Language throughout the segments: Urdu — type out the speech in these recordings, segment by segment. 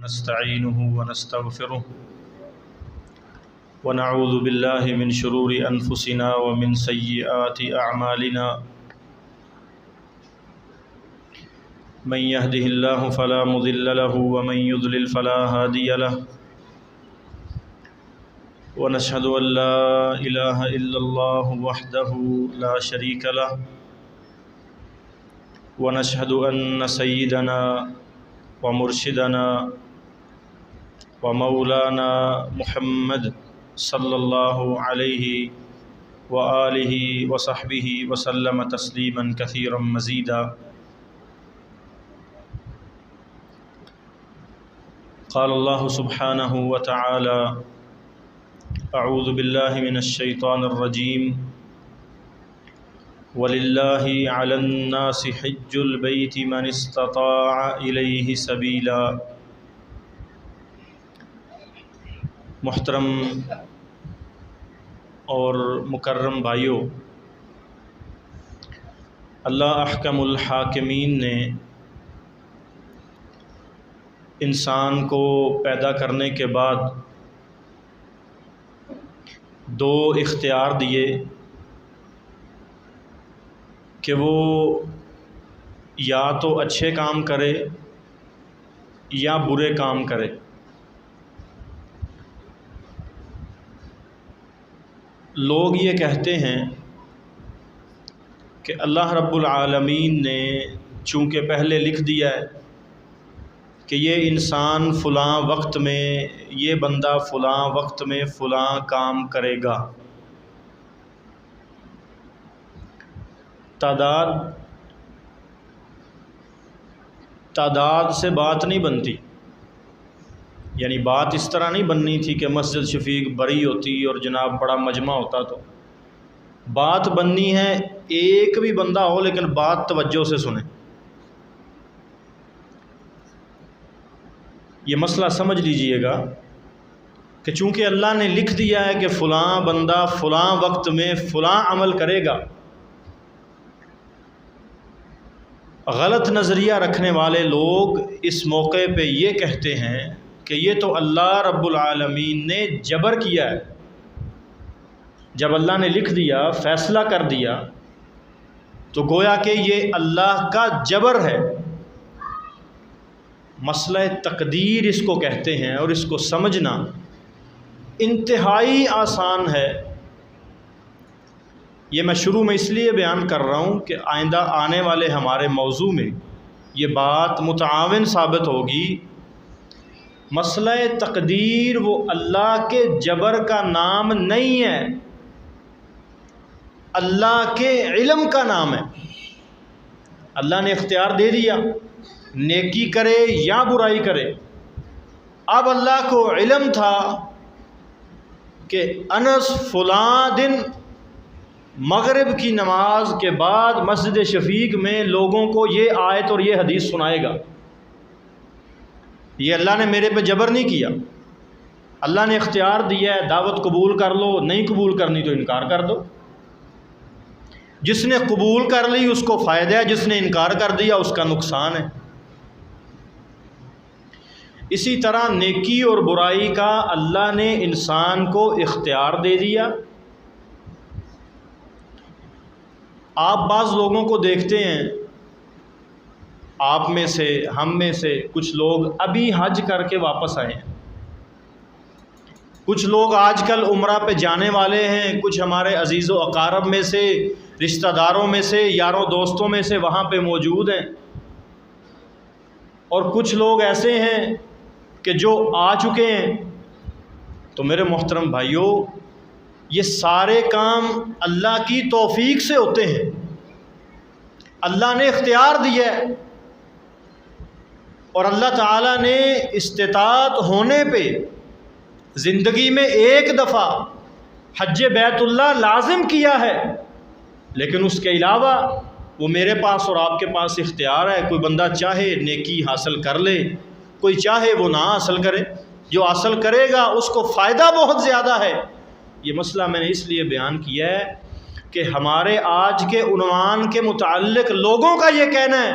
ونستعينه ونستغفره ونعوذ بالله من شرور أنفسنا ومن سيئات أعمالنا من يهده الله فلا مضل له ومن يضلل فلا هادي له ونشهد أن لا إله إلا الله وحده لا شريك له ونشهد أن سيدنا ومرشدنا ومولانا محمد صلی اللہ علیہ وآلہ وصحبہ وسلم تسلیما کثیرا مزیدا۔ قال اللہ سبحانہ وتعالی اعوذ باللہ من الشیطان الرجیم وَلِلَّهِ عَلَى النَّاسِ حِجُّ الْبَيْتِ مَنِ اسْتَطَاعَ إِلَيْهِ سَبِيلًا۔ محترم اور مکرم بھائیوں، اللہ احکم الحاکمین نے انسان کو پیدا کرنے کے بعد دو اختیار دیے کہ وہ یا تو اچھے کام کرے یا برے کام کرے۔ لوگ یہ کہتے ہیں کہ اللہ رب العالمین نے چونکہ پہلے لکھ دیا ہے کہ یہ انسان فلاں وقت میں، یہ بندہ فلاں وقت میں فلاں کام کرے گا، تعداد سے بات نہیں بنتی، یعنی بات اس طرح نہیں بننی تھی کہ مسجد شفیق بڑی ہوتی اور جناب بڑا مجمع ہوتا، تو بات بننی ہے ایک بھی بندہ ہو لیکن بات توجہ سے سنے۔ یہ مسئلہ سمجھ لیجئے گا کہ چونکہ اللہ نے لکھ دیا ہے کہ فلاں بندہ فلاں وقت میں فلاں عمل کرے گا، غلط نظریہ رکھنے والے لوگ اس موقع پہ یہ کہتے ہیں کہ یہ تو اللہ رب العالمین نے جبر کیا ہے۔ جب اللہ نے لکھ دیا، فیصلہ کر دیا، تو گویا کہ یہ اللہ کا جبر ہے۔ مسئلہ تقدیر اس کو کہتے ہیں، اور اس کو سمجھنا انتہائی آسان ہے۔ یہ میں شروع میں اس لیے بیان کر رہا ہوں کہ آئندہ آنے والے ہمارے موضوع میں یہ بات متعاون ثابت ہوگی۔ مسئلہ تقدیر وہ اللہ کے جبر کا نام نہیں ہے، اللہ کے علم کا نام ہے۔ اللہ نے اختیار دے دیا، نیکی کرے یا برائی کرے۔ اب اللہ کو علم تھا کہ انس فلاں دن مغرب کی نماز کے بعد مسجد شفیق میں لوگوں کو یہ آیت اور یہ حدیث سنائے گا۔ یہ اللہ نے میرے پہ جبر نہیں کیا، اللہ نے اختیار دیا ہے، دعوت قبول کر لو، نہیں قبول کرنی تو انکار کر دو۔ جس نے قبول کر لی اس کو فائدہ ہے، جس نے انکار کر دیا اس کا نقصان ہے۔ اسی طرح نیکی اور برائی کا اللہ نے انسان کو اختیار دے دیا۔ آپ بعض لوگوں کو دیکھتے ہیں، آپ میں سے، ہم میں سے کچھ لوگ ابھی حج کر کے واپس آئے ہیں، کچھ لوگ آج کل عمرہ پہ جانے والے ہیں، کچھ ہمارے عزیز و اقارب میں سے، رشتہ داروں میں سے، یاروں دوستوں میں سے وہاں پہ موجود ہیں، اور کچھ لوگ ایسے ہیں کہ جو آ چکے ہیں۔ تو میرے محترم بھائیوں، یہ سارے کام اللہ کی توفیق سے ہوتے ہیں، اللہ نے اختیار دیا ہے، اور اللہ تعالیٰ نے استطاعت ہونے پہ زندگی میں ایک دفعہ حج بیت اللہ لازم کیا ہے، لیکن اس کے علاوہ وہ میرے پاس اور آپ کے پاس اختیار ہے۔ کوئی بندہ چاہے نیکی حاصل کر لے، کوئی چاہے وہ نہ حاصل کرے، جو حاصل کرے گا اس کو فائدہ بہت زیادہ ہے۔ یہ مسئلہ میں نے اس لیے بیان کیا ہے کہ ہمارے آج کے عنوان کے متعلق لوگوں کا یہ کہنا ہے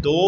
2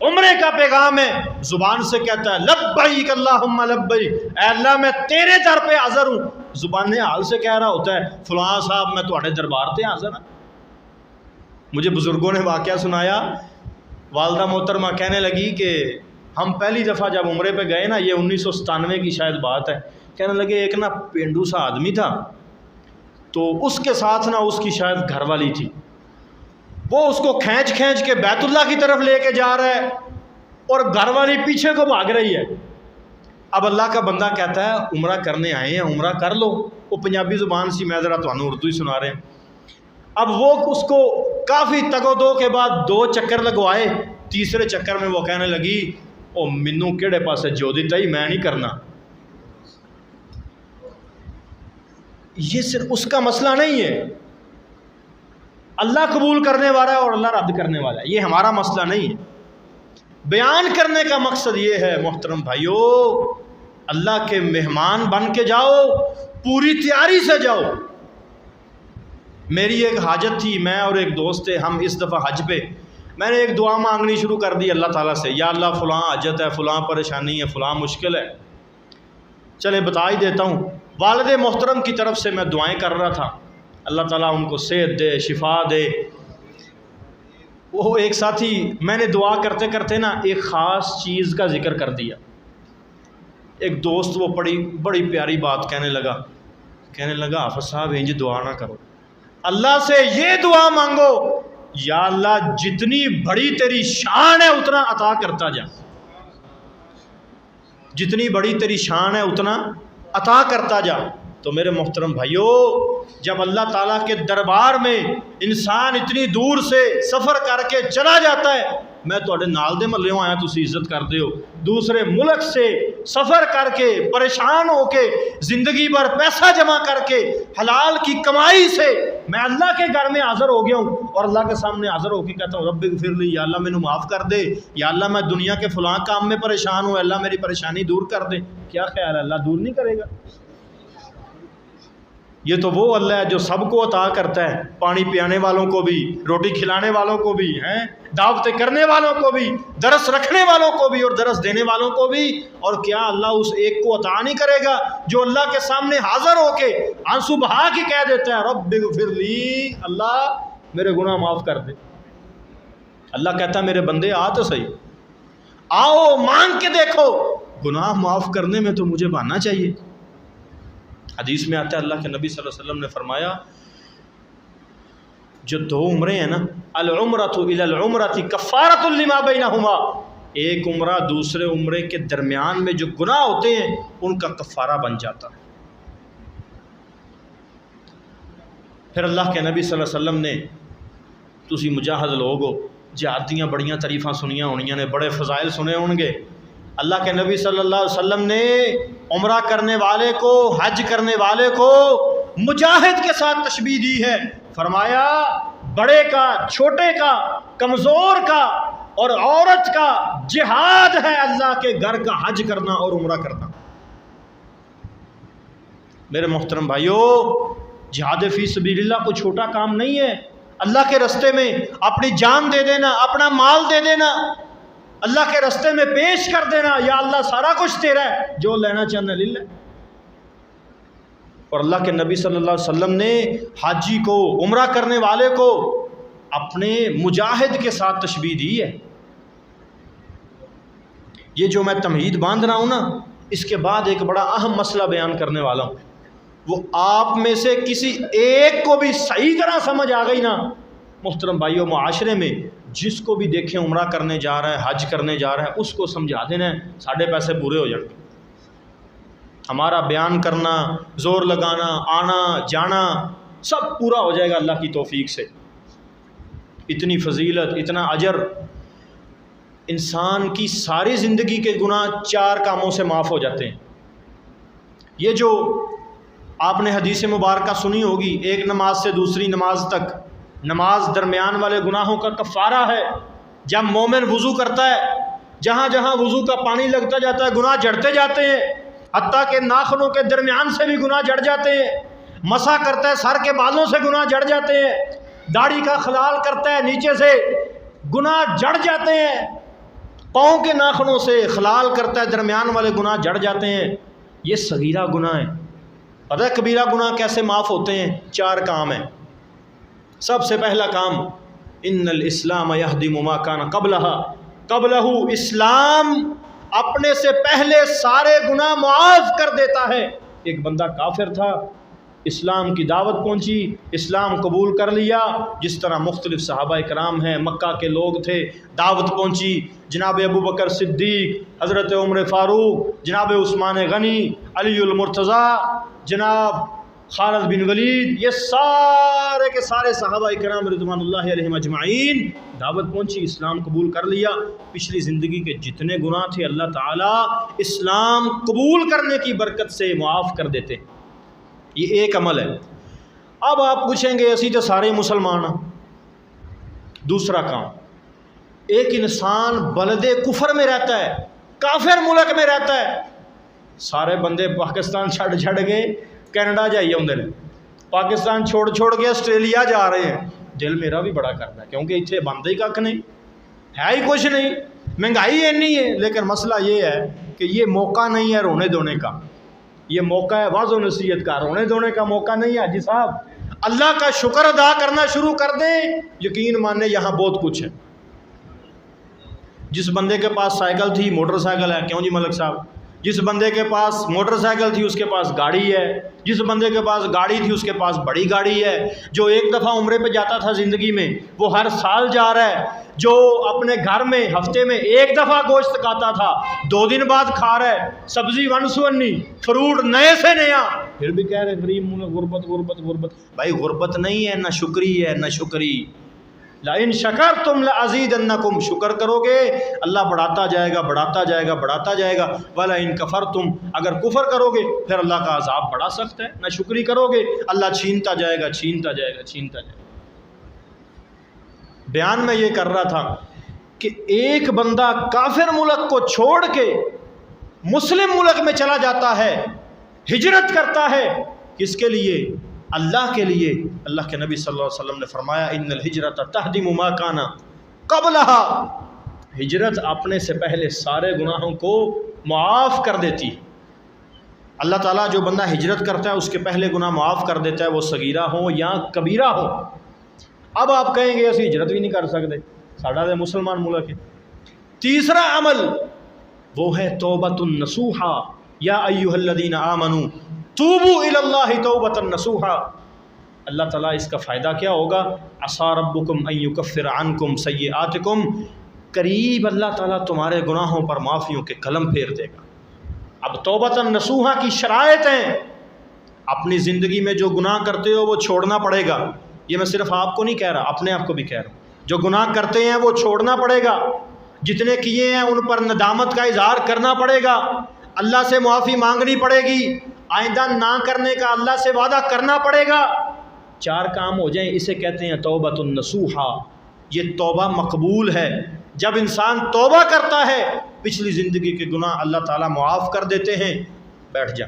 عمرے کا پیغام ہے، زبان سے کہتا ہے لبیک اللہم لبیک، اے اللہ میں تیرے در پہ حاضر ہوں، زبان حال سے کہہ رہا ہوتا ہے فلاں صاحب میں تواڈے دربار تے حاضر ہوں۔ مجھے بزرگوں نے واقعہ سنایا، والدہ محترمہ کہنے لگی کہ ہم پہلی دفعہ جب عمرے پہ گئے نا، یہ 1997 کی شاید بات ہے، کہنے لگے ایک نا پینڈو سا آدمی تھا، تو اس کے ساتھ نا اس کی شاید گھر والی تھی، وہ اس کو کھینچ کے بیت اللہ کی طرف لے کے جا رہا ہے اور گھر والی پیچھے کو بھاگ رہی ہے۔ اب اللہ کا بندہ کہتا ہے عمرہ کرنے آئے ہیں، عمرہ کر لو، وہ پنجابی زبان سی، میں ذرا تمہیں اردو ہی سنا رہے ہیں۔ اب وہ اس کو کافی تگ و دو کے بعد 2 چکر لگوائے، تیسرے چکر میں وہ کہنے لگی او مینوں کہڑے پاسے جو دیتا ہی میں نہیں کرنا۔ یہ صرف اس کا مسئلہ نہیں ہے، اللہ قبول کرنے والا ہے اور اللہ رد کرنے والا ہے، یہ ہمارا مسئلہ نہیں ہے۔ بیان کرنے کا مقصد یہ ہے محترم بھائیو، اللہ کے مہمان بن کے جاؤ، پوری تیاری سے جاؤ۔ میری ایک حاجت تھی، میں اور ایک دوست تھے، ہم اس دفعہ حج پہ، میں نے ایک دعا مانگنی شروع کر دی اللہ تعالیٰ سے، یا اللہ فلاں حاجت ہے، فلاں پریشانی ہے، فلاں مشکل ہے، چلے بتا ہی دیتا ہوں۔ والد محترم کی طرف سے میں دعائیں کر رہا تھا، اللہ تعالیٰ ان کو صحت دے، شفا دے۔ وہ ایک ساتھی، میں نے دعا کرتے کرتے نا ایک خاص چیز کا ذکر کر دیا، ایک دوست وہ بڑی پیاری بات کہنے لگا حافظ صاحب انج دعا نہ کرو، اللہ سے یہ دعا مانگو یا اللہ جتنی بڑی تیری شان ہے اتنا عطا کرتا جا، جتنی بڑی تیری شان ہے اتنا عطا کرتا جا۔ تو میرے محترم بھائیو، جب اللہ تعالیٰ کے دربار میں انسان اتنی دور سے سفر کر کے چلا جاتا ہے، میں تواڈے نال دے محلے آیا تسی عزت کرتے ہو، دوسرے ملک سے سفر کر کے پریشان ہو کے زندگی بھر پیسہ جمع کر کے حلال کی کمائی سے میں اللہ کے گھر میں حاضر ہو گیا ہوں اور اللہ کے سامنے حاضر ہو کے کہتا ہوں رب اغفر لی، یا اللہ مینوں معاف کر دے، یا اللہ میں دنیا کے فلاں کام میں پریشان ہوں، اللہ میری پریشانی دور کر دے۔ کیا خیال ہے اللہ دور نہیں کرے گا؟ یہ تو وہ اللہ ہے جو سب کو عطا کرتا ہے، پانی پیانے والوں کو بھی، روٹی کھلانے والوں کو بھی، دعوتیں کرنے والوں کو بھی، درس رکھنے والوں کو بھی اور درس دینے والوں کو بھی۔ اور کیا اللہ اس ایک کو عطا نہیں کرے گا جو اللہ کے سامنے حاضر ہو کے آنسو بہا کے کہہ دیتا ہے رب اغفر لی، اللہ میرے گناہ معاف کر دے۔ اللہ کہتا ہے میرے بندے آ تو صحیح، آؤ مانگ کے دیکھو، گناہ معاف کرنے میں تو مجھے بہانا چاہیے۔ حدیث میں آتا ہے اللہ کے نبی صلی اللہ علیہ وسلم نے فرمایا جو 2 عمرے ہیں نا، العمرۃ الی العمرۃ کفارۃ لما بینہما، ایک عمرہ دوسرے عمرے کے درمیان میں جو گناہ ہوتے ہیں ان کا کفارہ بن جاتا ہے۔ پھر اللہ کے نبی صلی اللہ علیہ وسلم نے، تسی مجاہد لوگ ہو، جہاد دیاں بڑیاں تعریفاں سنیاں ہونیاں نے، بڑے فضائل سنے ہون گے، اللہ کے نبی صلی اللہ علیہ وسلم نے عمرہ کرنے والے کو، حج کرنے والے کو مجاہد کے ساتھ تشبیہ دی ہے، فرمایا بڑے کا، چھوٹے کا، کمزور کا اور عورت کا جہاد ہے اللہ کے گھر کا حج کرنا اور عمرہ کرنا۔ میرے محترم بھائیو، جہاد فی سبیل اللہ کوئی چھوٹا کام نہیں ہے، اللہ کے رستے میں اپنی جان دے دینا، اپنا مال دے دینا، اللہ کے رستے میں پیش کر دینا، یا اللہ سارا کچھ تیرا ہے، جو لینا چاہنا لے لے۔ اور اللہ کے نبی صلی اللہ علیہ وسلم نے حاجی کو، عمرہ کرنے والے کو اپنے مجاہد کے ساتھ تشبیہ دی ہے۔ یہ جو میں تمہید باندھ رہا ہوں نا، اس کے بعد ایک بڑا اہم مسئلہ بیان کرنے والا ہوں، وہ آپ میں سے کسی ایک کو بھی صحیح طرح سمجھ آ گئی نا محترم بھائیوں، معاشرے میں جس کو بھی دیکھیں عمرہ کرنے جا رہا ہے، حج کرنے جا رہا ہے، اس کو سمجھا دینا ہے ساڑھے پیسے پورے ہو جائیں گے۔ ہمارا بیان کرنا، زور لگانا، آنا جانا سب پورا ہو جائے گا اللہ کی توفیق سے۔ اتنی فضیلت، اتنا اجر، انسان کی ساری زندگی کے گناہ 4 کاموں سے معاف ہو جاتے ہیں۔ یہ جو آپ نے حدیث مبارکہ سنی ہوگی، ایک نماز سے دوسری نماز تک، نماز درمیان والے گناہوں کا کفارہ ہے۔ جب مومن وضو کرتا ہے، جہاں جہاں وضو کا پانی لگتا جاتا ہے گناہ جڑتے جاتے ہیں، حتیٰ کہ ناخنوں کے درمیان سے بھی گناہ جڑ جاتے ہیں۔ مسح کرتا ہے سر کے بالوں سے گناہ جڑ جاتے ہیں، داڑھی کا خلال کرتا ہے نیچے سے گناہ جڑ جاتے ہیں۔ پاؤں کے ناخنوں سے خلال کرتا ہے، درمیان والے گناہ جڑ جاتے ہیں، یہ صغیرہ گناہ ہے۔ پتہ ہے کبیرہ گناہ کیسے معاف ہوتے ہیں؟ 4 کام ہیں۔ سب سے پہلا کام، ان الاسلام یہدم ما کان قبلہ، اسلام اپنے سے پہلے سارے گناہ معاف کر دیتا ہے۔ ایک بندہ کافر تھا، اسلام کی دعوت پہنچی، اسلام قبول کر لیا، جس طرح مختلف صحابہ کرام ہیں، مکہ کے لوگ تھے، دعوت پہنچی، جناب ابو بکر صدیق، حضرت عمر فاروق، جناب عثمان غنی، علی المرتضیٰ، جناب خالد بن ولید، یہ سارے کے سارے صحابہ کرام رضوان اللہ علیہم اجمعین، دعوت پہنچی، اسلام قبول کر لیا۔ پچھلی زندگی کے جتنے گناہ تھے اللہ تعالیٰ اسلام قبول کرنے کی برکت سے معاف کر دیتے۔ یہ ایک عمل ہے۔ اب آپ پوچھیں گے اسی تو سارے مسلمان ہیں۔ دوسرا کام، ایک انسان بلد کفر میں رہتا ہے، کافر ملک میں رہتا ہے، سارے بندے پاکستان چھڑ گئے کینیڈا جائیے ہوں، پاکستان چھوڑ کے آسٹریلیا جا رہے ہیں، دل میرا بھی بڑا کرتا ہے، کیونکہ اتنے بندے ہی کھ نہیں ہے، ہی کچھ نہیں، مہنگائی اینی ہے، لیکن مسئلہ یہ ہے کہ یہ موقع نہیں ہے رونے دھونے کا، یہ موقع ہے واضح و نصیحت کا، رونے دھونے کا موقع نہیں ہے۔ حاجی صاحب اللہ کا شکر ادا کرنا شروع کر دیں، یقین مانے یہاں بہت کچھ ہے۔ جس بندے کے پاس سائیکل تھی موٹر سائیکل ہے، کیوں جی ملک صاحب؟ جس بندے کے پاس موٹر سائیکل تھی اس کے پاس گاڑی ہے، جس بندے کے پاس گاڑی تھی اس کے پاس بڑی گاڑی ہے، جو ایک دفعہ عمرے پہ جاتا تھا زندگی میں وہ ہر سال جا رہا ہے، جو اپنے گھر میں ہفتے میں ایک دفعہ گوشت کھاتا تھا 2 دن بعد کھا رہا ہے، سبزی 1 فروٹ نئے سے نیا، پھر بھی کہہ رہے غریب ملک، غربت۔ بھائی غربت نہیں ہے، نہ شکری ہے، نہ شکری۔ لَإِن شَكَرْتُمْ لَأَزِيدَنَّكُمْ، شکر کرو گے اللہ بڑھاتا جائے گا، وَلَئِن كَفَرْتُمْ، اگر کفر کرو گے پھر اللہ کا عذاب بڑا سخت ہے، نہ شکری کرو گے اللہ چھینتا جائے گا۔ بیان میں یہ کر رہا تھا کہ ایک بندہ کافر ملک کو چھوڑ کے مسلم ملک میں چلا جاتا ہے، ہجرت کرتا ہے، کس کے لیے؟ اللہ کے لیے۔ اللہ کے نبی صلی اللہ علیہ وسلم نے فرمایا ان الہجرت تہدم ما کان قبلہا، ہجرت اپنے سے پہلے سارے گناہوں کو معاف کر دیتی ہے۔ اللہ تعالیٰ جو بندہ ہجرت کرتا ہے اس کے پہلے گناہ معاف کر دیتا ہے، وہ صغیرہ ہو یا کبیرہ ہو۔ اب آپ کہیں گے اسی ہجرت بھی نہیں کر سکتے، ساڈا تو مسلمان ملک ہے۔ تیسرا عمل وہ ہے توبۃ النصوحہ، یا ایھا الذین آمنوا توبوا الی اللہ توبۃ نصوحا۔ اللہ تعالیٰ اس کا فائدہ کیا ہوگا؟ عسیٰ ربکم ان یکفر عنکم سیئاتکم، قریب اللہ تعالیٰ تمہارے گناہوں پر معافیوں کے قلم پھیر دے گا۔ اب توبۃ نصوحا کی شرائط ہیں، اپنی زندگی میں جو گناہ کرتے ہو وہ چھوڑنا پڑے گا۔ یہ میں صرف آپ کو نہیں کہہ رہا، اپنے آپ کو بھی کہہ رہا ہوں، جو گناہ کرتے ہیں وہ چھوڑنا پڑے گا، جتنے کیے ہیں ان پر ندامت کا اظہار کرنا پڑے گا، اللہ سے معافی مانگنی پڑے گی، آئندہ نہ کرنے کا اللہ سے وعدہ کرنا پڑے گا۔ 4 کام ہو جائیں، اسے کہتے ہیں توبۃ النصوحہ۔ یہ توبہ مقبول ہے۔ جب انسان توبہ کرتا ہے پچھلی زندگی کے گناہ اللہ تعالیٰ معاف کر دیتے ہیں۔ بیٹھ جا،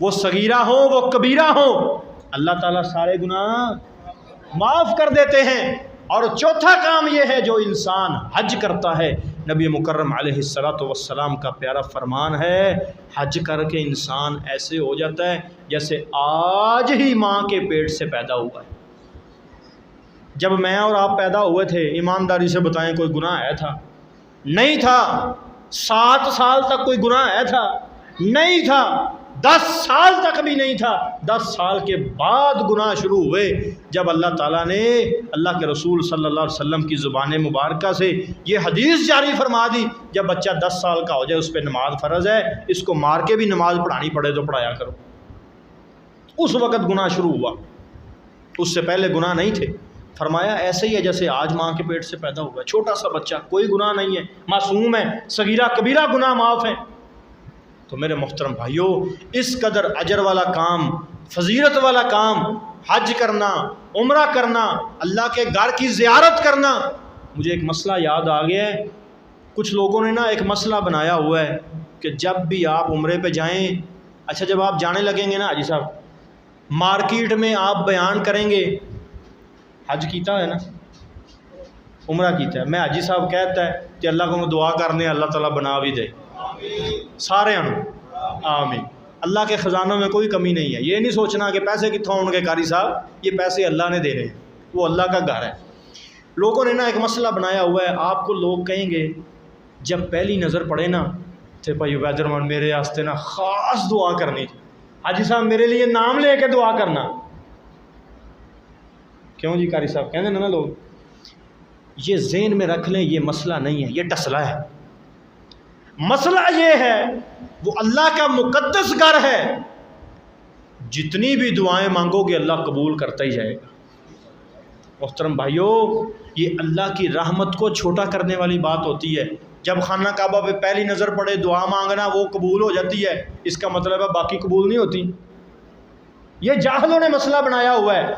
وہ صغیرہ ہوں وہ کبیرہ ہوں، اللہ تعالیٰ سارے گناہ معاف کر دیتے ہیں۔ اور چوتھا کام یہ ہے جو انسان حج کرتا ہے، نبی مکرم علیہ السلام کا پیارا فرمان ہے، حج کر کے انسان ایسے ہو جاتا ہے جیسے آج ہی ماں کے پیٹ سے پیدا ہوا ہے۔ جب میں اور آپ پیدا ہوئے تھے، ایمانداری سے بتائیں کوئی گناہ ہے تھا؟ نہیں تھا۔ 7 سال تک کوئی گناہ ہے تھا؟ نہیں تھا۔ 10 سال تک بھی نہیں تھا۔ 10 سال کے بعد گناہ شروع ہوئے، جب اللہ تعالیٰ نے اللہ کے رسول صلی اللہ علیہ وسلم کی زبان مبارکہ سے یہ حدیث جاری فرما دی، جب بچہ 10 سال کا ہو جائے اس پہ نماز فرض ہے، اس کو مار کے بھی نماز پڑھانی پڑے تو پڑھایا کرو۔ اس وقت گناہ شروع ہوا، اس سے پہلے گناہ نہیں تھے۔ فرمایا ایسے ہی ہے جیسے آج ماں کے پیٹ سے پیدا ہوا ہے، چھوٹا سا بچہ، کوئی گناہ نہیں ہے، معصوم ہے، صغیرہ کبیرہ گناہ معاف ہیں۔ تو میرے محترم بھائیوں، اس قدر اجر والا کام، فضیلت والا کام، حج کرنا، عمرہ کرنا، اللہ کے گھر کی زیارت کرنا۔ مجھے ایک مسئلہ یاد آ گیا ہے، کچھ لوگوں نے نا ایک مسئلہ بنایا ہوا ہے کہ جب بھی آپ عمرے پہ جائیں، اچھا جب آپ جانے لگیں گے نا حاجی صاحب، مارکیٹ میں آپ بیان کریں گے، حج کیتا ہے نا، عمرہ کیتا ہے، میں حاجی صاحب کہتا ہے کہ اللہ کو دعا کرنے اللہ تعالیٰ بنا بھی دے سارے آمین۔ اللہ کے خزانوں میں کوئی کمی نہیں ہے۔ یہ نہیں سوچنا کہ پیسے کتوں ہوں گے قاری صاحب، یہ پیسے اللہ نے دے رہے ہیں، وہ اللہ کا گھر ہے۔ لوگوں نے نا ایک مسئلہ بنایا ہوا ہے، آپ کو لوگ کہیں گے جب پہلی نظر پڑے نا تو بھائی عبید الرحمن میرے واسطے نا خاص دعا کرنی تھی، حاجی صاحب میرے لیے نام لے کے دعا کرنا۔ کیوں جی قاری صاحب کہنے نا لوگ، یہ ذہن میں رکھ لیں یہ مسئلہ نہیں ہے، یہ ٹسلہ ہے۔ مسئلہ یہ ہے وہ اللہ کا مقدس گھر ہے، جتنی بھی دعائیں مانگو گے اللہ قبول کرتا ہی جائے گا۔ محترم بھائیو، یہ اللہ کی رحمت کو چھوٹا کرنے والی بات ہوتی ہے۔ جب خانہ کعبہ پہ پہلی نظر پڑے دعا مانگنا وہ قبول ہو جاتی ہے، اس کا مطلب ہے باقی قبول نہیں ہوتی۔ یہ جاہلوں نے مسئلہ بنایا ہوا ہے۔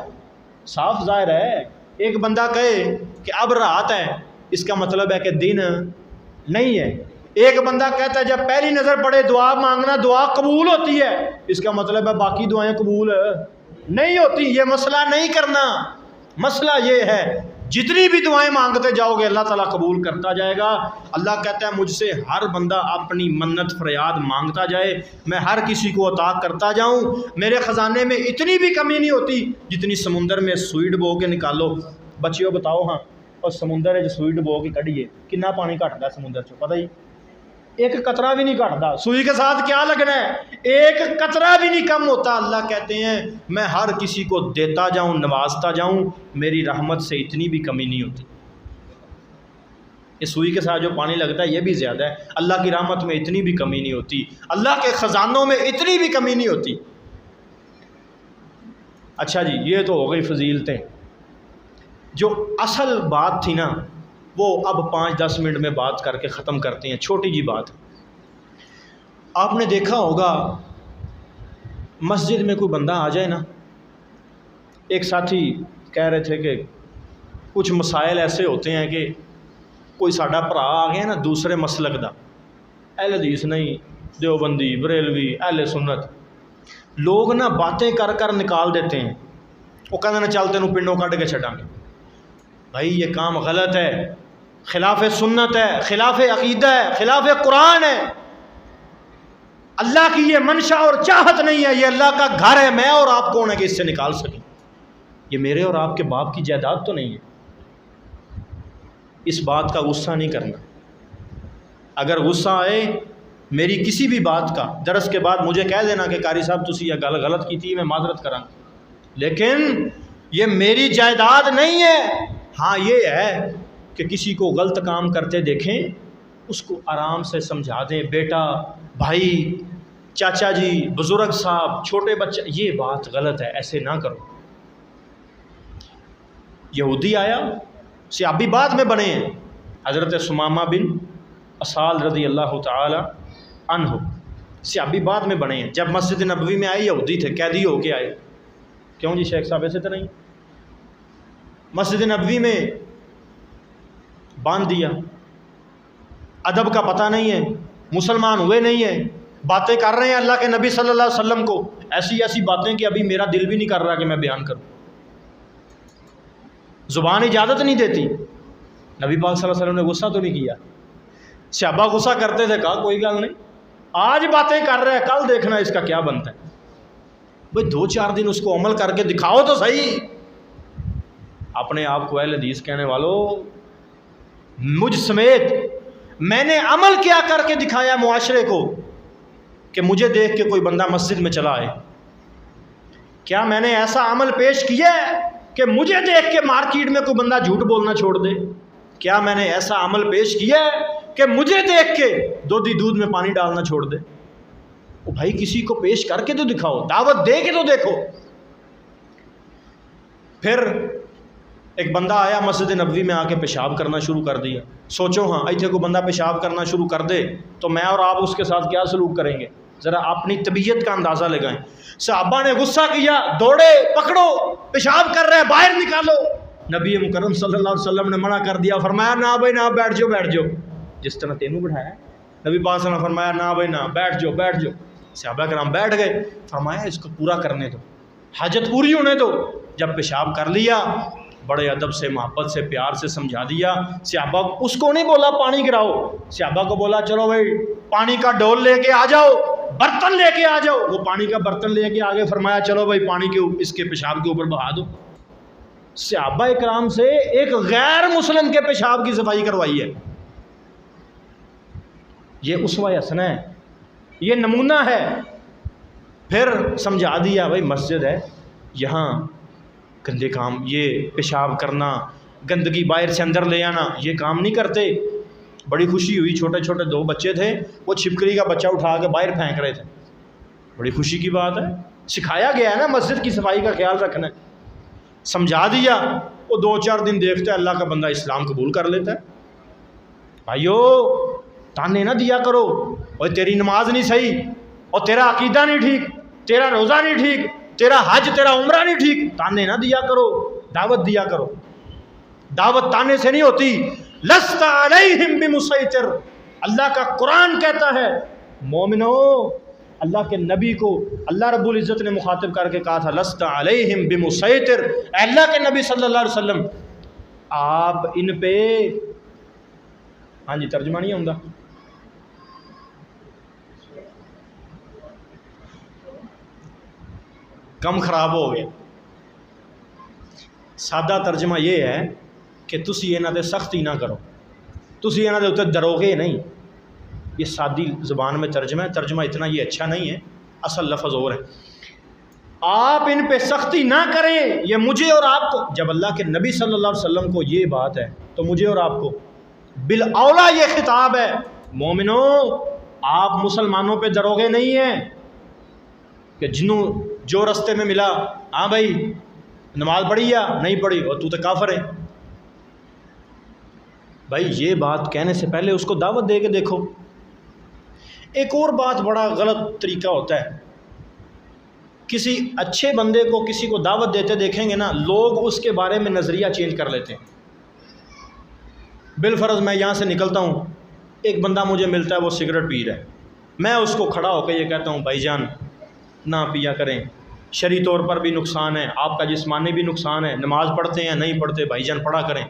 صاف ظاہر ہے، ایک بندہ کہے کہ اب رات ہے، اس کا مطلب ہے کہ دن نہیں ہے۔ ایک بندہ کہتا ہے جب پہلی نظر پڑے دعا مانگنا دعا قبول ہوتی ہے، اس کا مطلب ہے باقی دعائیں قبول نہیں ہوتی۔ یہ مسئلہ نہیں کرنا، مسئلہ یہ ہے جتنی بھی دعائیں مانگتے جاؤ گے اللہ تعالیٰ قبول کرتا جائے گا۔ اللہ کہتا ہے مجھ سے ہر بندہ اپنی منت فریاد مانگتا جائے، میں ہر کسی کو عطا کرتا جاؤں۔ میرے خزانے میں اتنی بھی کمی نہیں ہوتی جتنی سمندر میں سوئی ڈبو کے نکالو۔ بچیوں بتاؤ ہاں، اور سمندر ہے جو سوئی ڈبو کے کھڑیے کتنا پانی گھٹتا ہے سمندر چ، پتہ ہی ایک قطرہ بھی نہیں گھٹتا۔ سوئی کے ساتھ کیا لگنا ہے، ایک قطرہ بھی نہیں کم ہوتا۔ اللہ کہتے ہیں میں ہر کسی کو دیتا جاؤں، نوازتا جاؤں، میری رحمت سے اتنی بھی کمی نہیں ہوتی۔ یہ سوئی کے ساتھ جو پانی لگتا ہے یہ بھی زیادہ ہے، اللہ کی رحمت میں اتنی بھی کمی نہیں ہوتی، اللہ کے خزانوں میں اتنی بھی کمی نہیں ہوتی۔ اچھا جی، یہ تو ہو گئی فضیلتیں۔ جو اصل بات تھی نا وہ اب 5-10 منٹ میں بات کر کے ختم کرتے ہیں۔ چھوٹی جی بات، آپ نے دیکھا ہوگا مسجد میں کوئی بندہ آ جائے نا، ایک ساتھی کہہ رہے تھے کہ کچھ مسائل ایسے ہوتے ہیں کہ کوئی ساڈا بھرا آ گیا نا دوسرے مسلک دا، اہل حدیث نہیں، دیوبندی، بریلوی، اہل سنت، لوگ نا باتیں کر کر نکال دیتے ہیں، وہ کہتے ہیں چل تینوں پنڈوں کٹ کے چھٹاں گے۔ بھائی یہ کام غلط ہے، خلاف سنت ہے، خلاف عقیدہ ہے، خلاف قرآن ہے۔ اللہ کی یہ منشا اور چاہت نہیں ہے، یہ اللہ کا گھر ہے، میں اور آپ کون ہے کہ اس سے نکال سکیں؟ یہ میرے اور آپ کے باپ کی جائیداد تو نہیں ہے۔ اس بات کا غصہ نہیں کرنا۔ اگر غصہ آئے میری کسی بھی بات کا درس کے بعد مجھے کہہ دینا کہ قاری صاحب تسی یہ گل غلط کی تھی، میں معذرت کراں، لیکن یہ میری جائیداد نہیں ہے۔ ہاں یہ ہے کہ کسی کو غلط کام کرتے دیکھیں اس کو آرام سے سمجھا دیں، بیٹا، بھائی، چاچا جی، بزرگ صاحب، چھوٹے بچے، یہ بات غلط ہے، ایسے نہ کرو۔ یہودی آیا، صحابی بعد میں بنے ہیں، حضرت ثمامہ بن اسال رضی اللہ تعالی عنہ، صحابی بعد میں بنے ہیں۔ جب مسجد نبوی میں آئے یہودی تھے، قیدی ہو کے آئے۔ کیوں جی شیخ صاحب ایسے تو نہیں؟ مسجد نبوی میں باندھ دیا، ادب کا پتہ نہیں ہے، مسلمان ہوئے نہیں ہیں، باتیں کر رہے ہیں اللہ کے نبی صلی اللہ علیہ وسلم کو، ایسی ایسی باتیں کہ ابھی میرا دل بھی نہیں کر رہا کہ میں بیان کروں، زبان اجازت نہیں دیتی۔ نبی پاک صلی اللہ علیہ وسلم نے غصہ تو نہیں کیا، صحابہ غصہ کرتے تھے، کہا کوئی گل نہیں، آج باتیں کر رہے ہیں، کل دیکھنا اس کا کیا بنتا ہے۔ بھئی 2-4 دن اس کو عمل کر کے دکھاؤ تو صحیح۔ اپنے آپ کو اہل حدیث کہنے والوں، مجھ سمیت میں نے عمل کیا کر کے دکھایا معاشرے کو کہ مجھے دیکھ کے کوئی بندہ مسجد میں چلا آئے؟ کیا میں نے ایسا عمل پیش کیا ہے کہ مجھے دیکھ کے مارکیٹ میں کوئی بندہ جھوٹ بولنا چھوڑ دے؟ کیا میں نے ایسا عمل پیش کیا ہے کہ مجھے دیکھ کے دودھ میں پانی ڈالنا چھوڑ دے؟ او بھائی کسی کو پیش کر کے تو دکھاؤ، دعوت دے کے تو دیکھو۔ پھر ایک بندہ آیا مسجد نبوی میں آ کے پیشاب کرنا شروع کر دیا۔ سوچو ہاں ایتھے کو بندہ پیشاب کرنا شروع کر دے تو میں اور آپ اس کے ساتھ کیا سلوک کریں گے؟ ذرا اپنی طبیعت کا اندازہ لگائیں۔ صحابہ نے غصہ کیا، دوڑے، پکڑو، پیشاب کر رہے ہیں، باہر نکالو۔ نبی مکرم صلی اللہ علیہ وسلم نے منع کر دیا، فرمایا نہ بھائی نہ، بیٹھ جاؤ بیٹھ جاؤ، جس طرح تینوں بٹھایا۔ نبی پاک صلی اللہ علیہ وسلم نے فرمایا نہ بھائی نہ، بیٹھ جاؤ بیٹھ جاؤ۔ صحابہ کرام بیٹھ گئے، فرمایا اس کو پورا کرنے دو، حاجت پوری ہونے دو۔ جب پیشاب کر لیا بڑے ادب سے، محبت سے، پیار سے سمجھا دیا۔ صحابہ اس کو نہیں بولا پانی گراؤ، صحابہ کو بولا چلو بھائی پانی کا ڈول لے کے آ جاؤ، برتن لے کے آ جاؤ۔ وہ پانی کا برتن لے کے آگے فرمایا چلو بھائی پانی کے اس کے پیشاب کے اوپر بہا دو۔ صحابہ اکرام سے ایک غیر مسلم کے پیشاب کی صفائی کروائی ہے۔ یہ اسوہ حسنہ ہے، یہ نمونہ ہے۔ پھر سمجھا دیا بھائی مسجد ہے، یہاں گندے کام، یہ پیشاب کرنا، گندگی باہر سے اندر لے آنا، یہ کام نہیں کرتے۔ بڑی خوشی ہوئی، چھوٹے چھوٹے 2 بچے تھے، وہ چھپکلی کا بچہ اٹھا کے باہر پھینک رہے تھے۔ بڑی خوشی کی بات ہے، سکھایا گیا ہے نا مسجد کی صفائی کا خیال رکھنا ہے۔ سمجھا دیا، وہ 2-4 دن دیکھتا ہے اللہ کا بندہ اسلام قبول کر لیتا ہے۔ بھائیو تانے نہ دیا کرو، اور تیری نماز نہیں صحیح، اور تیرا عقیدہ نہیں ٹھیک، تیرا روزہ نہیں ٹھیک، تیرا حج تیرا عمرہ نہیں ٹھیک، تانے نہ دیا کرو، دعوت دیا کرو۔ دعوت تانے سے نہیں ہوتی۔ لست علیہم بمسیطر، اللہ کا قرآن کہتا ہے مومنو، اللہ کے نبی کو اللہ رب العزت نے مخاطب کر کے کہا تھا لست علیہم بمسیطر، اے اللہ کے نبی صلی اللہ علیہ وسلم آپ ان پہ، ہاں جی ترجمہ نہیں ہوندا، کم خراب ہو گیا۔ سادہ ترجمہ یہ ہے کہ تسی انہاں تے سختی نہ کرو، تسی انہاں دے اوتے دروغے نہیں۔ یہ سادی زبان میں ترجمہ ہے، ترجمہ اتنا یہ اچھا نہیں ہے، اصل لفظ اور ہے۔ آپ ان پہ سختی نہ کریں، یہ مجھے اور آپ کو، جب اللہ کے نبی صلی اللہ علیہ وسلم کو یہ بات ہے تو مجھے اور آپ کو بالاولا یہ خطاب ہے، مومنو آپ مسلمانوں پہ دروغے نہیں ہیں کہ جنوں جو رستے میں ملا، ہاں بھائی نماز پڑھی یا نہیں پڑھی اور تو کافر ہے۔ بھائی یہ بات کہنے سے پہلے اس کو دعوت دے کے دیکھو۔ ایک اور بات بڑا غلط طریقہ ہوتا ہے، کسی اچھے بندے کو کسی کو دعوت دیتے دیکھیں گے نا، لوگ اس کے بارے میں نظریہ چینج کر لیتے ہیں۔ بالفرض میں یہاں سے نکلتا ہوں، ایک بندہ مجھے ملتا ہے وہ سگریٹ پی رہا ہے، میں اس کو کھڑا ہو کے یہ کہتا ہوں بھائی جان نہ پیا کریں، شرعی طور پر بھی نقصان ہے، آپ کا جسمانی بھی نقصان ہے، نماز پڑھتے ہیں نہیں پڑھتے بھائی جان پڑھا کریں۔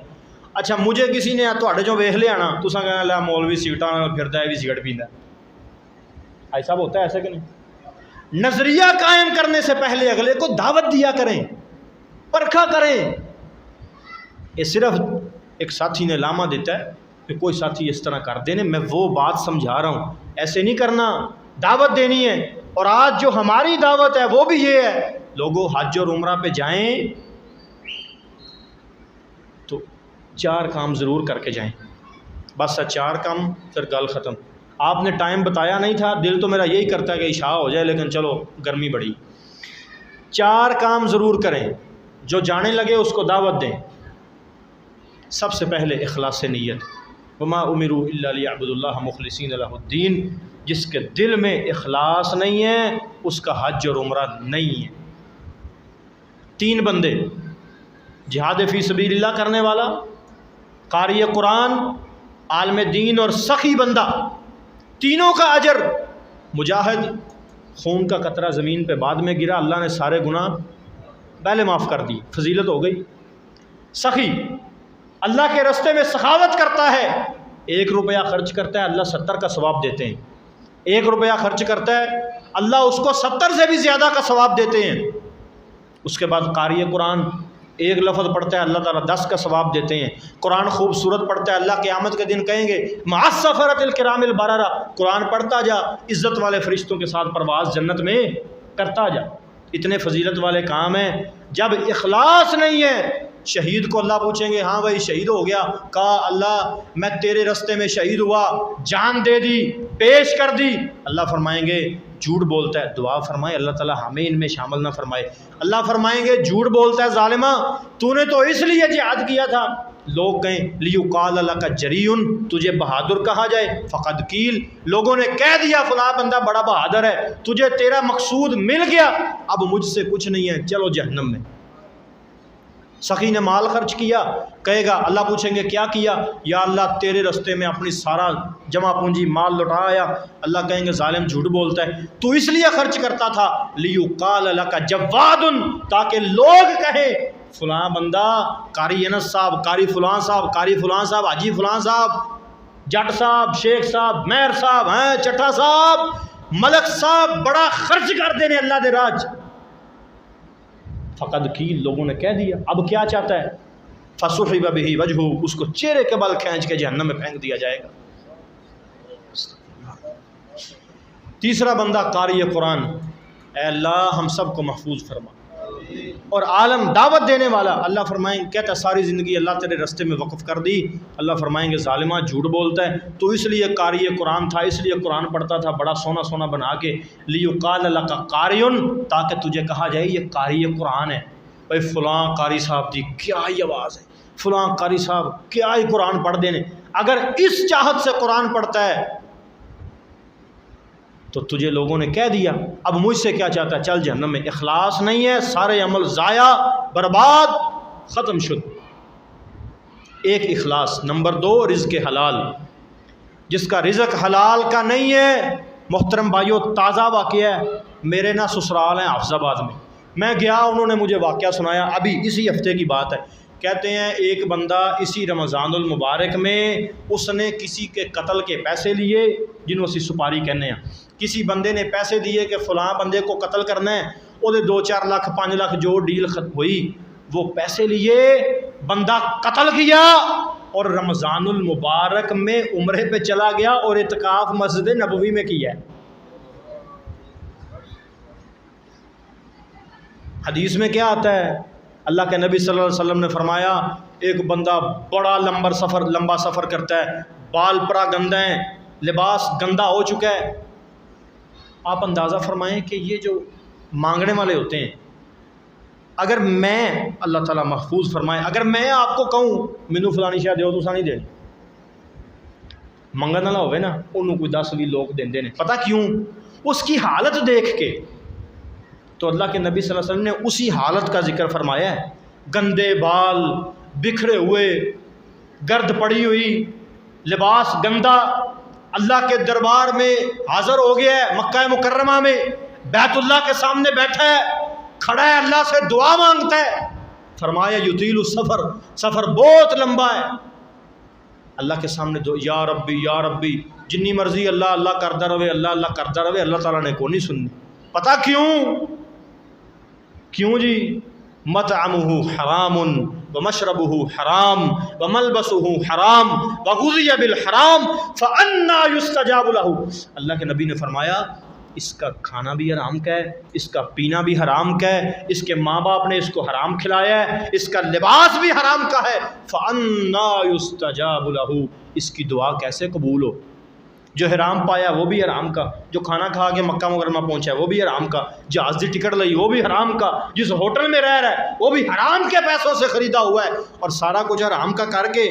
اچھا مجھے کسی نے تھوڑے جو ویکھ لیا نا، تساں کہنا لیا مولوی سگریٹاں پھردا ہے بھی سگریٹ پیندا ہے، ایسا ہوتا ہے ایسا کہ نہیں؟ نظریہ قائم کرنے سے پہلے اگلے کو دعوت دیا کریں، پرکھا کریں۔ یہ صرف ایک ساتھی نے لامہ دیتا ہے کہ کوئی ساتھی اس طرح کر دینے، میں وہ بات سمجھا رہا ہوں، ایسے نہیں کرنا، دعوت دینی ہے۔ اور آج جو ہماری دعوت ہے وہ بھی یہ ہے، لوگوں حج اور عمرہ پہ جائیں تو 4 کام ضرور کر کے جائیں، بس 4 کام پھر گل ختم۔ آپ نے ٹائم بتایا نہیں تھا، دل تو میرا یہی کرتا ہے کہ عشاء ہو جائے، لیکن چلو گرمی بڑی۔ 4 کام ضرور کریں، جو جانے لگے اس کو دعوت دیں۔ سب سے پہلے اخلاص نیت، وما امروا الا لیعبدوا اللہ مخلصین لہ الدین، جس کے دل میں اخلاص نہیں ہے اس کا حج اور عمرہ نہیں ہے۔ 3 بندے، جہاد فی سبیل اللہ کرنے والا، قاری قرآن، عالم دین اور سخی بندہ، تینوں کا اجر۔ مجاہد خون کا قطرہ زمین پہ بعد میں گرا، اللہ نے سارے گناہ پہلے معاف کر دی، فضیلت ہو گئی۔ سخی اللہ کے راستے میں سخاوت کرتا ہے، 1 روپیہ خرچ کرتا ہے اللہ 70 کا ثواب دیتے ہیں، 1 روپیہ خرچ کرتا ہے اللہ اس کو 70 سے بھی زیادہ کا ثواب دیتے ہیں۔ اس کے بعد قاری قرآن 1 لفظ پڑھتا ہے اللہ تعالیٰ 10 کا ثواب دیتے ہیں۔ قرآن خوبصورت پڑھتا ہے، اللہ قیامت کے دن کہیں گے مع السفرۃ الکرام البررہ، قرآن پڑھتا جا، عزت والے فرشتوں کے ساتھ پرواز جنت میں کرتا جا۔ اتنے فضیلت والے کام ہیں۔ جب اخلاص نہیں ہے، شہید کو اللہ پوچھیں گے ہاں بھائی شہید ہو گیا، کہا اللہ میں تیرے راستے میں شہید ہوا، جان دے دی، پیش کر دی، اللہ فرمائیں گے جھوٹ بولتا ہے، دعا فرمائے اللہ تعالیٰ ہمیں ان میں شامل نہ فرمائے۔ اللہ فرمائیں گے جھوٹ بولتا ہے ظالمہ، تو نے تو اس لیے جہاد کیا تھا، لوگ کہیں لیقال لک جریٌ، تجھے بہادر کہا جائے، فقد قیل، لوگوں نے کہہ دیا فلاں بندہ بڑا بہادر ہے، تجھے تیرا مقصود مل گیا، اب مجھ سے کچھ نہیں ہے، چلو جہنم میں۔ سخی نے مال خرچ کیا، کہے گا اللہ پوچھیں گے کیا کیا، یا اللہ تیرے راستے میں اپنی سارا جمع پونجی مال لٹا آیا، اللہ کہیں گے ظالم جھوٹ بولتا ہے، تو اس لیے خرچ کرتا تھا لیقال لک جواد، تاکہ لوگ کہیں فلاں بندہ قاری انس صاحب، قاری فلاں صاحب، قاری فلاں صاحب، حاجی فلاں صاحب، جٹ صاحب، شیخ صاحب، مہر صاحب ہیں، چٹھا صاحب، ملک صاحب بڑا خرچ کر دینے اللہ دے راج، فقد کی لوگوں نے کہہ دیا، اب کیا چاہتا ہے؟ فَسُحِبَ بِهِ وَجْهُ، اس کو چہرے کے بل کھینچ کے جہنم میں پھینک دیا جائے گا۔ تیسرا بندہ قاری قرآن، اے اللہ ہم سب کو محفوظ فرما، اور عالم دعوت دینے والا، اللہ فرمائیں کہتا ساری زندگی اللہ تیرے رستے میں وقف کر دی، اللہ فرمائیں گے ظالمہ جھوٹ بولتا ہے تو اس لیے قاری قرآن تھا، اس لیے قرآن پڑھتا تھا بڑا سونا سونا بنا کے، لیقال لک قاری، تاکہ تجھے کہا جائے یہ قاری قرآن ہے۔ بھائی فلاں قاری صاحب دی کیا ہی آواز ہے، فلاں قاری صاحب کیا ہی قرآن پڑھ دینے، اگر اس چاہت سے قرآن پڑھتا ہے تو تجھے لوگوں نے کہہ دیا، اب مجھ سے کیا چاہتا ہے؟ چل جہنم میں۔ اخلاص نہیں ہے، سارے عمل ضائع، برباد، ختم شد۔ ایک اخلاص۔ نمبر دو رزق حلال، جس کا رزق حلال کا نہیں ہے، محترم بھائیو تازہ واقعہ ہے، میرے نا سسرال ہیں حافظ آباد میں گیا، انہوں نے مجھے واقعہ سنایا، ابھی اسی ہفتے کی بات ہے۔ کہتے ہیں ایک بندہ اسی رمضان المبارک میں اس نے کسی کے قتل کے پیسے لیے، جنہوں اسی سپاری کہنے ہیں، کسی بندے نے پیسے دیے کہ فلاں بندے کو قتل کرنا ہے، وہ 2-4 لاکھ 5 لاکھ جو ڈیل ہوئی، وہ پیسے لیے، بندہ قتل کیا، اور رمضان المبارک میں عمرے پہ چلا گیا اور اعتکاف مسجد نبوی میں کیا ہے۔ حدیث میں کیا آتا ہے؟ اللہ کے نبی صلی اللہ علیہ وسلم نے فرمایا ایک بندہ بڑا لمبا سفر کرتا ہے، بال پرا گندہ ہیں، لباس گندا ہو چکا ہے، آپ اندازہ فرمائیں کہ یہ جو مانگنے والے ہوتے ہیں، اگر میں اللہ تعالیٰ محفوظ فرمائے، اگر میں آپ کو کہوں مینوں فلانی شاید دیو تو نہیں دینی، منگن والا ہوئے نا انہوں کوئی 10-20 لوگ دیندے نے، پتہ کیوں؟ اس کی حالت دیکھ کے۔ تو اللہ کے نبی صلی اللہ علیہ وسلم نے اسی حالت کا ذکر فرمایا ہے، گندے بال، بکھرے ہوئے، گرد پڑی ہوئی، لباس گندا، اللہ کے دربار میں حاضر ہو گیا ہے، مکہ مکرمہ میں بیت اللہ کے سامنے بیٹھا ہے، کھڑا ہے، اللہ سے دعا مانگتا ہے، فرمایا یطیل السفر، سفر بہت لمبا ہے، اللہ کے سامنے یا ربی یا ربی، جنی مرضی اللہ اللہ کرتا رہے، اللہ اللہ کرتا رہے، اللہ تعالیٰ نے کو نہیں سننی۔ پتہ کیوں جی؟ مطعمہ حرام ومشربہ حرام وملبسہ حرام وغذی بالحرام فانا یستجاب لہ۔ اللہ کے نبی نے فرمایا اس کا کھانا بھی حرام کا ہے، اس کا پینا بھی حرام کا ہے، اس کے ماں باپ نے اس کو حرام کھلایا ہے، اس کا لباس بھی حرام کا ہے، فانا یستجاب لہ، اس کی دعا کیسے قبول ہو؟ جو حرام پایا وہ بھی حرام کا، جو کھانا کھا کے مکہ مکرمہ پہنچا ہے وہ بھی حرام کا، جہاز کی ٹکٹ لئی وہ بھی حرام کا، جس ہوٹل میں رہ رہا ہے وہ بھی حرام کے پیسوں سے خریدا ہوا ہے، اور سارا کچھ حرام کا کر کے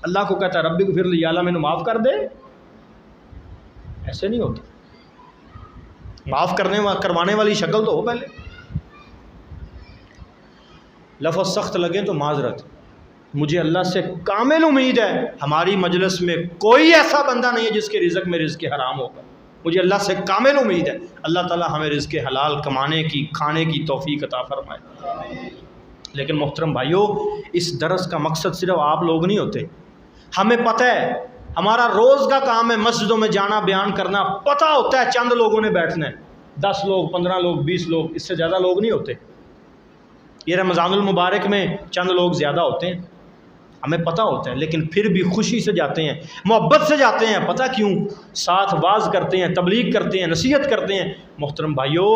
اللہ کو کہتا ہے ربی اغفر لی، اللہ مینوں معاف کر دے۔ ایسے نہیں ہوتا، معاف کروانے والی شکل تو ہو پہلے۔ لفظ سخت لگے تو معذرت، مجھے اللہ سے کامل امید ہے ہماری مجلس میں کوئی ایسا بندہ نہیں ہے جس کے رزق میں رزق حرام ہوگا، مجھے اللہ سے کامل امید ہے، اللہ تعالیٰ ہمیں رزق حلال کمانے کی کھانے کی توفیق عطا فرمائے۔ لیکن محترم بھائیوں، اس درس کا مقصد صرف آپ لوگ نہیں ہوتے، ہمیں پتہ ہے ہمارا روز کا کام ہے مسجدوں میں جانا، بیان کرنا، پتہ ہوتا ہے چند لوگوں نے بیٹھنا ہے، 10 لوگ 15 لوگ 20 لوگ، اس سے زیادہ لوگ نہیں ہوتے، یہ رمضان المبارک میں چند لوگ زیادہ ہوتے ہیں، ہمیں پتہ ہوتا ہے، لیکن پھر بھی خوشی سے جاتے ہیں، محبت سے جاتے ہیں، پتہ کیوں؟ ساتھ واز کرتے ہیں، تبلیغ کرتے ہیں، نصیحت کرتے ہیں۔ محترم بھائیو،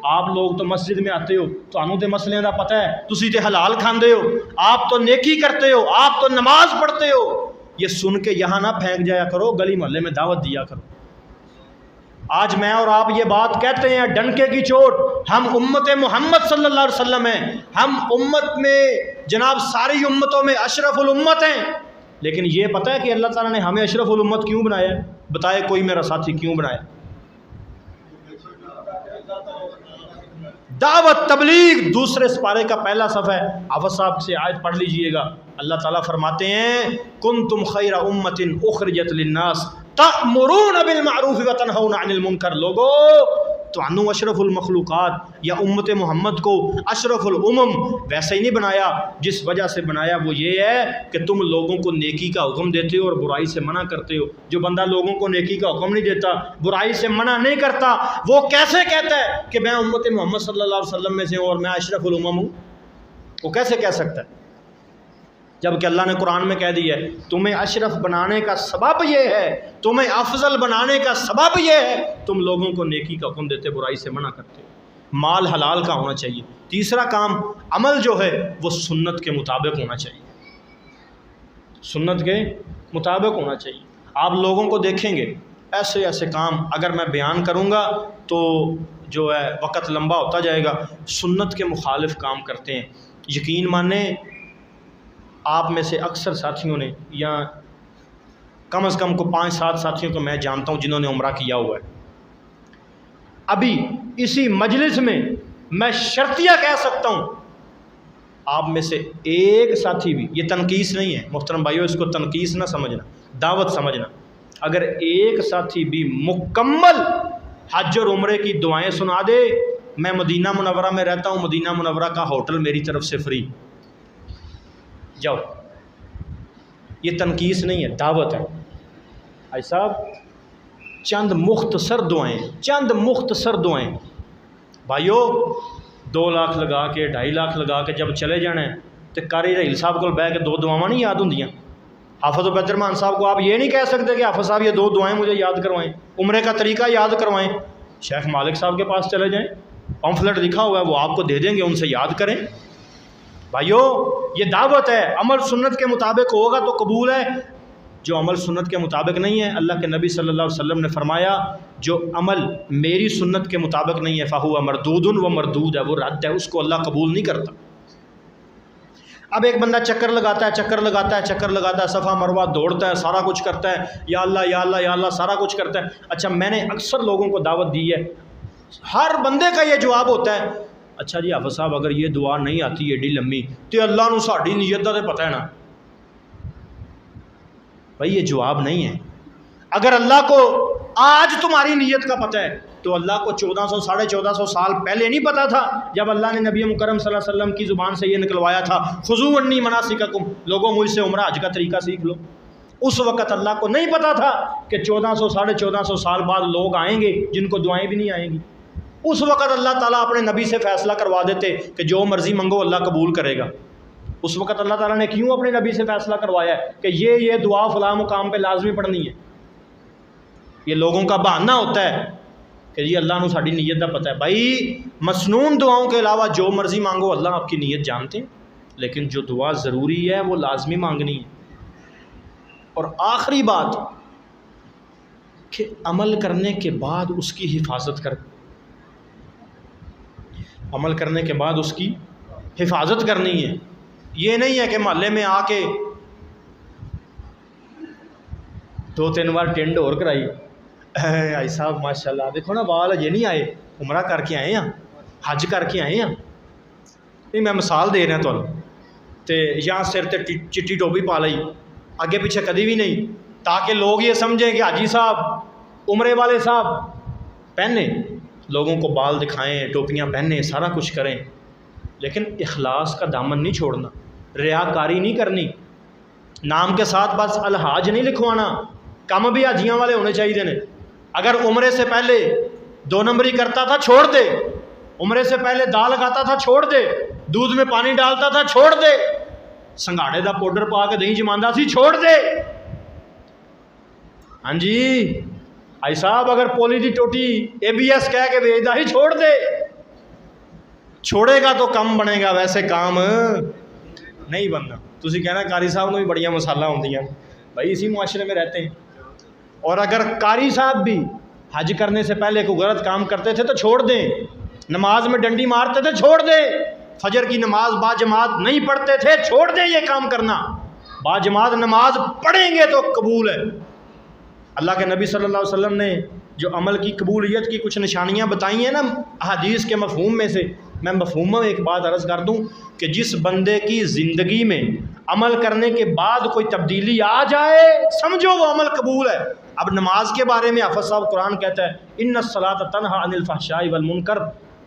آپ لوگ تو مسجد میں آتے ہو، تانوں تے مسئلے دا پتہ ہے، تسی تے حلال کھاندے ہو، آپ تو نیکی کرتے ہو، آپ تو نماز پڑھتے ہو، یہ سن کے یہاں نہ پھینک جایا کرو، گلی محلے میں دعوت دیا کرو۔ آج میں اور آپ یہ بات کہتے ہیں ڈنکے کی چوٹ، ہم امت محمد صلی اللہ علیہ وسلم ہیں، ہم امت میں جناب ساری امتوں میں اشرف الامت ہیں، لیکن یہ پتہ ہے کہ اللہ تعالیٰ نے ہمیں اشرف الامت کیوں بنایا ہے؟ بتائے کوئی میرا ساتھی کیوں بنایا؟ دعوت تبلیغ، دوسرے سپارے کا پہلا صفحہ ہے، حافظ صاحب سے آیت پڑھ لیجئے گا، اللہ تعالیٰ فرماتے ہیں کنتم خیر امت اخرجت للناس تأمرون بالمعروف وتنہون عن المنکر۔ لوگو تو انو اشرف المخلوقات یا امت محمد کو اشرف الامم ویسے ہی نہیں بنایا. جس وجہ سے بنایا وہ یہ ہے کہ تم لوگوں کو نیکی کا حکم دیتے ہو اور برائی سے منع کرتے ہو. جو بندہ لوگوں کو نیکی کا حکم نہیں دیتا, برائی سے منع نہیں کرتا, وہ کیسے کہتا ہے کہ میں امت محمد صلی اللہ علیہ وسلم میں سے ہوں اور میں اشرف الامم ہوں؟ وہ کیسے کہہ سکتا ہے جب کہ اللہ نے قرآن میں کہہ دیا ہے تمہیں اشرف بنانے کا سبب یہ ہے, تمہیں افضل بنانے کا سبب یہ ہے تم لوگوں کو نیکی کا حکم دیتے, برائی سے منع کرتے. مال حلال کا ہونا چاہیے. تیسرا کام, عمل جو ہے وہ سنت کے مطابق ہونا چاہیے, سنت کے مطابق ہونا چاہیے. آپ لوگوں کو دیکھیں گے ایسے ایسے کام, اگر میں بیان کروں گا تو جو ہے وقت لمبا ہوتا جائے گا, سنت کے مخالف کام کرتے ہیں. یقین مانیں آپ میں سے اکثر ساتھیوں نے, یا کم از کم کو 5-7 ساتھیوں کو میں جانتا ہوں جنہوں نے عمرہ کیا ہوا ہے. ابھی اسی مجلس میں شرطیہ کہہ سکتا ہوں آپ میں سے ایک ساتھی بھی, یہ تنقیص نہیں ہے محترم بھائیو, اس کو تنقیص نہ سمجھنا, دعوت سمجھنا, اگر ایک ساتھی بھی مکمل حج اور عمرے کی دعائیں سنا دے, میں مدینہ منورہ میں رہتا ہوں, مدینہ منورہ کا ہوٹل میری طرف سے فری, جاؤ. یہ تنقیص نہیں ہے, دعوت ہے. بھائی صاحب چند مختصر دعائیں بھائیو, 2 لاکھ لگا کے 2.5 لاکھ لگا کے جب چلے جانا ہے تو قاری رحیل صاحب کو بہ کے 2 دعاواں نہیں یاد ہوندیاں. حافظ عبید الرحمان صاحب کو آپ یہ نہیں کہہ سکتے کہ حافظ صاحب یہ 2 دعائیں مجھے یاد کروائیں, عمرے کا طریقہ یاد کروائیں. شیخ مالک صاحب کے پاس چلے جائیں, پمفلٹ لکھا ہوا ہے وہ آپ کو دے دیں گے, ان سے یاد کریں. بھائیو یہ دعوت ہے, عمل سنت کے مطابق ہوگا تو قبول ہے, جو عمل سنت کے مطابق نہیں ہے, اللہ کے نبی صلی اللہ علیہ وسلم نے فرمایا جو عمل میری سنت کے مطابق نہیں ہے فہو مردود, وہ مردود ہے, وہ رد ہے, اس کو اللہ قبول نہیں کرتا. اب ایک بندہ چکر لگاتا ہے, صفا مروہ دوڑتا ہے, سارا کچھ کرتا ہے, یا اللہ یا اللہ یا اللہ سارا کچھ کرتا ہے. اچھا میں نے اکثر لوگوں کو دعوت دی ہے, ہر بندے کا یہ جواب ہوتا ہے اچھا جی حافظ صاحب اگر یہ دعا نہیں آتی ایڈی لمبی تو اللہ نو ساڈی نیت دا تے پتہ ہے نا. بھائی یہ جواب نہیں ہے. اگر اللہ کو آج تمہاری نیت کا پتہ ہے تو اللہ کو 1400-1450 سال پہلے نہیں پتا تھا جب اللہ نے نبی مکرم صلی اللہ علیہ وسلم کی زبان سے یہ نکلوایا تھا خذوا عنی مناسککم, لوگوں مجھ سے عمرہ حج کا طریقہ سیکھ لو. اس وقت اللہ کو نہیں پتا تھا کہ 1400-1450 سال بعد لوگ آئیں گے جن کو دعائیں بھی نہیں آئیں گی. اس وقت اللہ تعالیٰ اپنے نبی سے فیصلہ کروا دیتے کہ جو مرضی منگو اللہ قبول کرے گا. اس وقت اللہ تعالیٰ نے کیوں اپنے نبی سے فیصلہ کروایا ہے کہ یہ دعا فلاں مقام پہ لازمی پڑھنی ہے. یہ لوگوں کا بہانہ ہوتا ہے کہ جی اللہ نے ساری نیت کا پتہ ہے. بھائی مسنون دعاؤں کے علاوہ جو مرضی مانگو اللہ آپ کی نیت جانتے ہیں, لیکن جو دعا ضروری ہے وہ لازمی مانگنی ہے. اور آخری بات کہ عمل کرنے کے بعد اس کی حفاظت عمل کرنے کے بعد اس کی حفاظت کرنی ہے. یہ نہیں ہے کہ محلے میں آ کے 2-3 بار ٹینڈ اور کرائی, بھائی صاحب ماشاء اللہ دیکھو نا بال یہ نہیں آئے, عمرہ کر کے آئے ہیں, حج کر کے آئے ہیں. نہیں میں مثال دے رہا تمہیں, تو یا سر تے چٹی ٹوپی پا لی, آگے پیچھے کدی بھی نہیں, تاکہ لوگ یہ سمجھیں کہ حاجی صاحب عمرے والے صاحب پہنے, لوگوں کو بال دکھائیں, ٹوپیاں پہنیں, سارا کچھ کریں, لیکن اخلاص کا دامن نہیں چھوڑنا, ریاکاری نہیں کرنی, نام کے ساتھ بس الحاج نہیں لکھوانا. کم بھی حاجیاں والے ہونے چاہیے نے. اگر عمرے سے پہلے 2 نمبری کرتا تھا چھوڑ دے, عمرے سے پہلے دال لگاتا تھا چھوڑ دے, دودھ میں پانی ڈالتا تھا چھوڑ دے, سنگاڑے دا پاؤڈر پا کے دہی جماندا سی چھوڑ دے. ہاں جی بھائی صاحب اگر پولی دی ٹوٹی ABS کہہ کے بھیجدا ہی چھوڑ دے. چھوڑے گا تو کم بنے گا, ویسے کام نہیں بننا. تسی کہنا قاری صاحب کو بھی بڑیاں مسالہ ہوندیاں, بھائی اسی معاشرے میں رہتے ہیں. اور اگر قاری صاحب بھی حج کرنے سے پہلے کوئی غلط کام کرتے تھے تو چھوڑ دیں, نماز میں ڈنڈی مارتے تھے چھوڑ دیں, فجر کی نماز با جماعت نہیں پڑھتے تھے چھوڑ دیں یہ کام کرنا. با جماعت نماز پڑھیں گے تو قبول ہے. اللہ کے نبی صلی اللہ علیہ وسلم نے جو عمل کی قبولیت کی کچھ نشانیاں بتائی ہیں نا حدیث کے مفہوم میں سے, میں مفہوم میں ایک بات عرض کر دوں کہ جس بندے کی زندگی میں عمل کرنے کے بعد کوئی تبدیلی آ جائے سمجھو وہ عمل قبول ہے. اب نماز کے بارے میں حافظ صاحب قرآن کہتا ہے ان الصلاۃ تنہی عن الفحشاء والمنکر،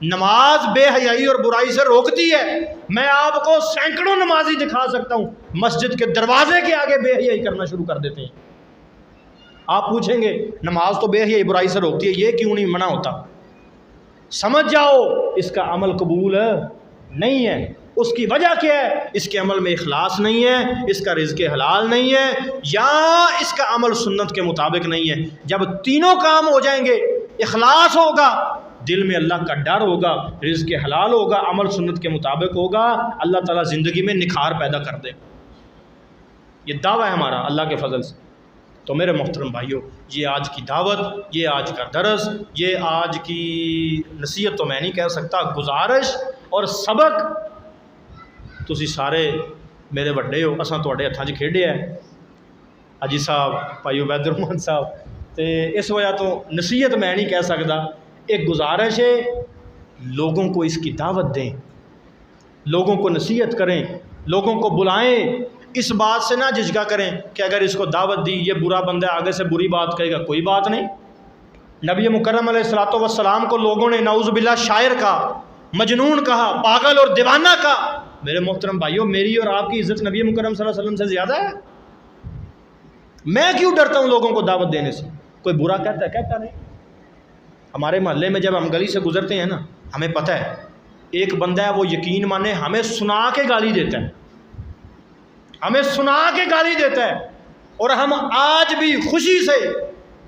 نماز بے حیائی اور برائی سے روکتی ہے۔ میں آپ کو سینکڑوں نمازی دکھا سکتا ہوں مسجد کے دروازے کے آگے بے حیائی کرنا شروع کر دیتے ہیں۔ آپ پوچھیں گے نماز تو بے حیائی برائی سے روکتی ہے، یہ کیوں نہیں منع ہوتا؟ سمجھ جاؤ اس کا عمل قبول نہیں ہے۔ اس کی وجہ کیا ہے؟ اس کے عمل میں اخلاص نہیں ہے، اس کا رزق حلال نہیں ہے، یا اس کا عمل سنت کے مطابق نہیں ہے۔ جب تینوں کام ہو جائیں گے، اخلاص ہوگا، دل میں اللہ کا ڈر ہوگا، رزق حلال ہوگا، عمل سنت کے مطابق ہوگا، اللہ تعالیٰ زندگی میں نکھار پیدا کر دے۔ یہ دعویٰ ہے ہمارا اللہ کے فضل سے۔ تو میرے محترم بھائیوں، یہ آج کی دعوت، یہ آج کا درس، یہ آج کی نصیحت تو میں نہیں کہہ سکتا، گزارش اور سبق تسی سارے میرے وڈے ہو، اساں تواڈے ہتھاں 'چ کھیڈے ہے حاجی صاحب، بھائی عبید الرحمان صاحب، تے اس وجہ تو نصیحت میں نہیں کہہ سکتا، ایک گزارش ہے، لوگوں کو اس کی دعوت دیں، لوگوں کو نصیحت کریں، لوگوں کو بلائیں، اس بات سے نہ جھجکا کریں کہ اگر اس کو دعوت دی یہ برا بندہ ہے آگے سے بری بات کہے گا، کوئی بات نہیں۔ نبی مکرم علیہ الصلوۃ والسلام کو لوگوں نے نعوذ باللہ شاعر کہا، مجنون کہا، پاگل اور دیوانہ کہا۔ میرے محترم بھائیوں، میری اور آپ کی عزت نبی مکرم صلی اللہ علیہ وسلم سے زیادہ ہے؟ میں کیوں ڈرتا ہوں لوگوں کو دعوت دینے سے؟ کوئی برا کہتا ہے؟ کہتا نہیں۔ ہمارے محلے میں جب ہم گلی سے گزرتے ہیں نا، ہمیں پتہ ہے ایک بندہ ہے وہ یقین مانے ہمیں سنا کے گالی دیتا ہے، ہمیں سنا کے گالی دیتا ہے، اور ہم آج بھی خوشی سے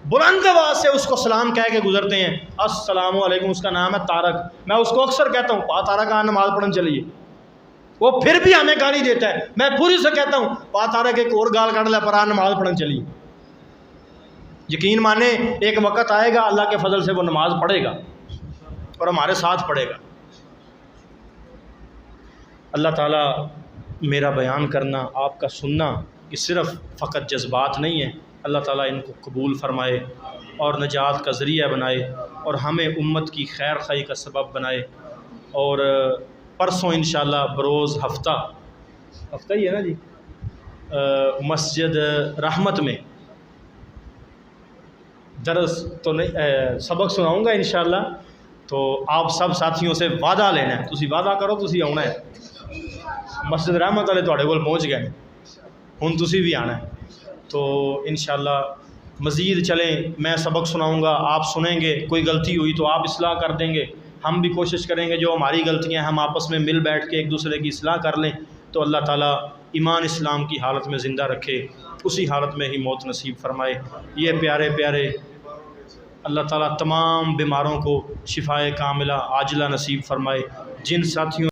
بلند آواز سے اس کو سلام کہہ کے گزرتے ہیں، السلام علیکم۔ اس کا نام ہے طارق، میں اس کو اکثر کہتا ہوں پا طارق آ نماز پڑھنے چلیے، وہ پھر بھی ہمیں گالی دیتا ہے، میں پوری سے کہتا ہوں پا طارق ایک اور گال کاٹ لے پر آ نماز پڑھنے چلیے۔ یقین مانے ایک وقت آئے گا اللہ کے فضل سے وہ نماز پڑھے گا اور ہمارے ساتھ پڑھے گا۔ اللہ تعالیٰ میرا بیان کرنا، آپ کا سننا، یہ صرف فقط جذبات نہیں ہے، اللہ تعالیٰ ان کو قبول فرمائے اور نجات کا ذریعہ بنائے، اور ہمیں امت کی خیر خواہی کا سبب بنائے۔ اور پرسوں انشاءاللہ بروز ہفتہ ہی ہے نا جی، مسجد رحمت میں درس تو نہیں، سبق سناؤں گا انشاءاللہ، تو آپ سب ساتھیوں سے وعدہ لینا ہے، تسی وعدہ کرو تسی آنا ہے، مسجد رحمت والے تواڈے کول پہنچ گئے ہن تسی بھی آنا ہے۔ تو انشاءاللہ مزید چلیں، میں سبق سناؤں گا، آپ سنیں گے، کوئی غلطی ہوئی تو آپ اصلاح کر دیں گے، ہم بھی کوشش کریں گے جو ہماری غلطیاں ہیں ہم آپس میں مل بیٹھ کے ایک دوسرے کی اصلاح کر لیں، تو اللہ تعالیٰ ایمان اسلام کی حالت میں زندہ رکھے، اسی حالت میں ہی موت نصیب فرمائے۔ یہ پیارے پیارے اللہ تعالیٰ تمام بیماروں کو شفائے کاملہ عاجلہ نصیب فرمائے۔ جن ساتھیوں